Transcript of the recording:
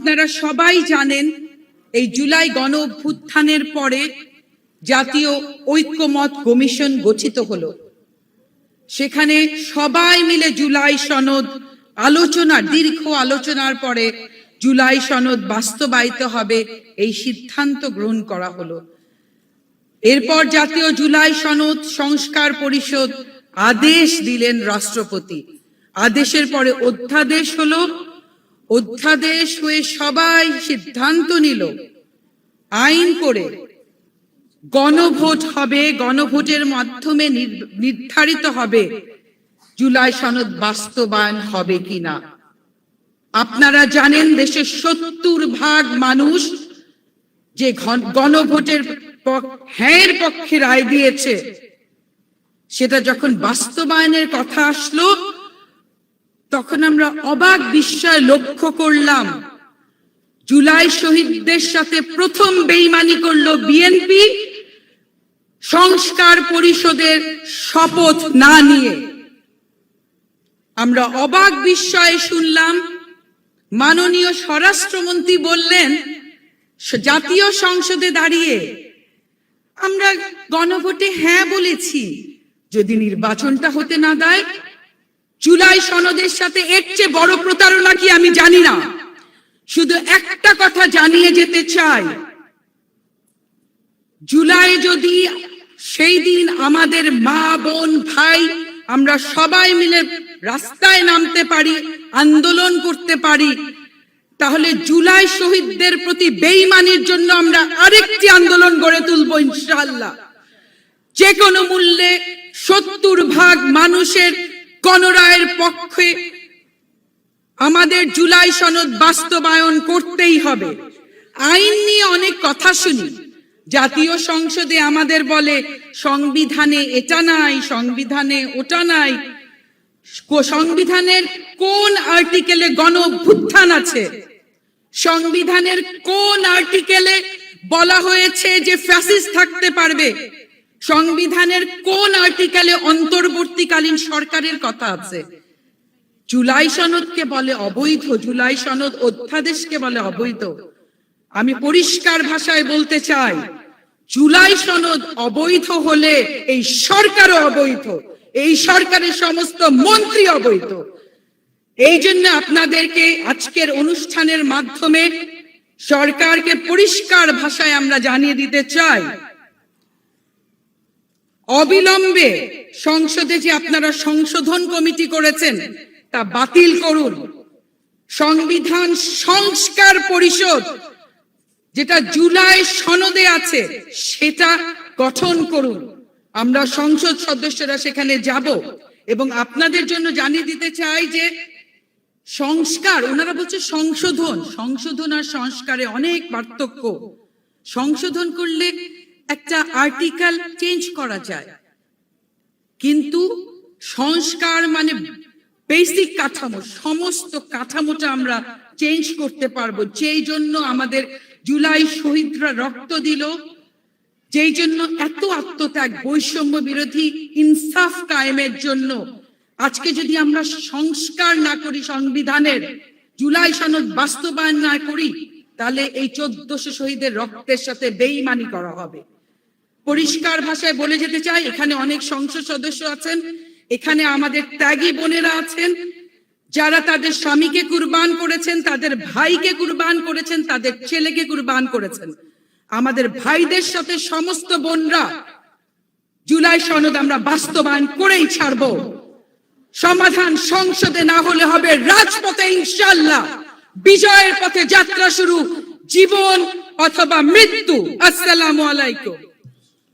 আপনারা সবাই জানেন এই জুলাই গণ অভ্যুত্থানের পরে জাতীয় ঐক্যমত কমিশন গঠিত হলো। সেখানে সবাই মিলে জুলাই সনদ দীর্ঘ আলোচনার পরে জুলাই সনদ বাস্তবায়িত হবে এই সিদ্ধান্ত গ্রহণ করা হলো। এরপর জাতীয় জুলাই সনদ সংস্কার পরিষদ আদেশ দিলেন রাষ্ট্রপতি। আদেশের পরে অধ্যাদেশ হলো, অধ্যাদেশ হয়ে সবাই সিদ্ধান্ত নিল, আইন করে গণভোট হবে, গণভোটের মাধ্যমে নির্ধারিত হবে জুলাই সনদ বাস্তবায়ন হবে কিনা। আপনারা জানেন দেশের ৭০% মানুষ যে গণভোটের হ্যাঁর পক্ষে রায় দিয়েছে, সেটা যখন বাস্তবায়নের কথা আসলো তখন আমরা অবাক বিস্ময় লক্ষ্য করলাম। জুলাই শহীদদের সাথে প্রথম বেইমানি করলো বিএনপি, সংস্কার পরিষদের শপথ না নিয়ে। আমরা অবাক বিস্ময়ে শুনলাম মাননীয় স্বরাষ্ট্রমন্ত্রী বললেন জাতীয় সংসদে দাঁড়িয়ে আমরা গণভোটে হ্যাঁ বলেছি, যদি নির্বাচনটা হতে না দেয় জুলাই সনদের সাথে এর চেয়ে বড় প্রতারণা কি আমি জানি না। শুধু একটা কথা জানিয়ে যেতে চাই, জুলাই যদি সেই দিন আমাদের মা বোন ভাই আমরা সবাই মিলে রাস্তায় নামতে পারি, আন্দোলন করতে পারি, তাহলে জুলাই শহীদদের প্রতি বেইমানির জন্য আমরা আরেকটি আন্দোলন গড়ে তুলবো ইনশাআল্লাহ। যে কোনো মূল্যে ৭০% মানুষের গণরায়ের পক্ষে আমাদের জুলাই সনদ বাস্তবায়ন করতেই হবে। আইন নিয়ে অনেক কথা শুনি, জাতীয় সংসদে আমাদের বলে সংবিধানে এটা নাই, সংবিধানে ওটা নাই। সংবিধানের কোন আর্টিকেলে গণ অভ্যুত্থান আছে? সংবিধানের কোন আর্টিকেলে বলা হয়েছে যে ফ্যাসিস্ট থাকতে পারবে? সংবিধানের কোন আর্টিকেলে অন্তর্বর্তীকালীন সরকারের কথা আছে? জুলাই সনদকে বলে অবৈধ, জুলাই সনদ অধ্যাদেশকে বলে অবৈধ। আমি পরিষ্কার ভাষায় বলতে চাই, জুলাই সনদ অবৈধ হলে এই সরকারও অবৈধ, এই সরকারের সমস্ত মন্ত্রী অবৈধ। এই জন্য আপনাদেরকে আজকের অনুষ্ঠানের মাধ্যমে সরকারকে পরিষ্কার ভাষায় আমরা জানিয়ে দিতে চাই, অবিলম্বে সংসদে যে আপনারা সংশোধন কমিটি করেছেন তা বাতিল করুন। সংবিধান সংস্কার পরিষদ যেটা জুলাই সনদে আছে সেটা গঠন করুন। আমরা সংসদ সদস্যরা সেখানে যাব এবং আপনাদের জন্য জানিয়ে দিতে চাই যে সংস্কার, ওনারা বলছে সংশোধন, সংশোধন আর সংস্কারে অনেক পার্থক্য। সংশোধন করলে একটা আর্টিকেল চেঞ্জ করা যায়, কিন্তু সংস্কার মানে বেসিক কাঠামো, সমস্ত কাঠামোটা আমরা চেঞ্জ করতে পারবো। যেই জন্য আমাদের জুলাই শহীদরা রক্ত দিল, যেই জন্য এত আত্মত্যাগ, বৈষম্য বিরোধী ইনসাফ কায়েমের জন্য। আজকে যদি আমরা সংস্কার না করি, সংবিধানের জুলাই সনদ বাস্তবায়ন না করি, তাহলে এই ১৪০০ শহীদের রক্তের সাথে বেইমানি করা হবে। পরিষ্কার ভাষায় বলে যেতে চাই, এখানে অনেক সংসদ সদস্য আছেন, এখানে আমাদের ত্যাগী বোনেরা আছেন, যারা তাদের স্বামীকে কুরবান করেছেন, তাদের ভাইকে কুরবান করেছেন, তাদের ছেলেকে কুরবান করেছেন। আমাদের ভাইদের সাথে সমস্ত বোনরা জুলাই সনদ আমরা বাস্তবায়ন করেই ছাড়বো। সমাধান সংসদে না হলে হবে রাজপথে ইনশাআল্লাহ। বিজয়ের পথে যাত্রা শুরু, জীবন অথবা মৃত্যু। আসসালামু আলাইকুম।